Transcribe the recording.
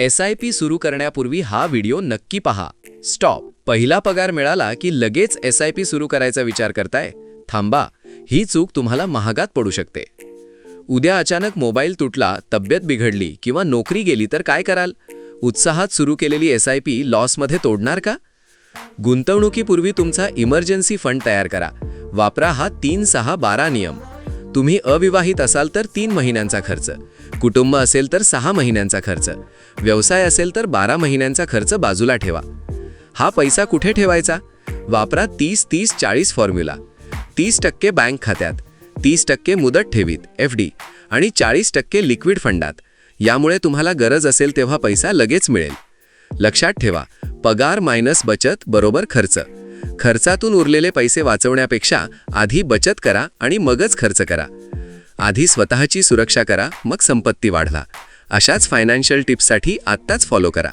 SIP सुरू करण्यापूर्वी हा व्हिडिओ नक्की पहा. स्टॉप. पहिला पगार मिळाला की लगेच SIP सुरू करायचा विचार करताय? थांबा. ही चूक तुम्हाला महागात पडू शकते. उद्या अचानक मोबाईल तुटला, तब्येत बिघडली किंवा नोकरी गेली तर काय कराल? उत्साहात सुरू केलेली SIP लॉसमध्ये तोडणार का? गुंतवणुकीपूर्वी तुमचा इमर्जन्सी फंड तयार करा. वापरा हा 3-6-12 नियम. तुम्ही अविवाहित असाल तर 3 महिन्यांचा खर्च, कुटुंब असेल तर 6 महिन्यांचा खर्च, व्यवसाय असेल तर 12 महिन्यांचा खर्च बाजूला ठेवा. हा पैसा कुठे ठेवायचा? वापरा 30-30-40 फॉर्म्युला. 30% बँक खात्यात, 30% मुदत ठेवीत FD आणि 40% लिक्विड फंडात. यामुळे तुम्हाला गरज असेल तेव्हा पैसा लगेच मिळेल. लक्षात ठेवा, पगार मायनस बचत बरोबर खर्च. खर्चातून उरलेले पैसे वाचवण्यापेक्षा आधी बचत करा आणि मगच खर्च करा. आधी स्वतःची सुरक्षा करा, मग संपत्ती वाढवा. अशाच फायनान्शियल टिप्ससाठी आत्ताच फॉलो करा.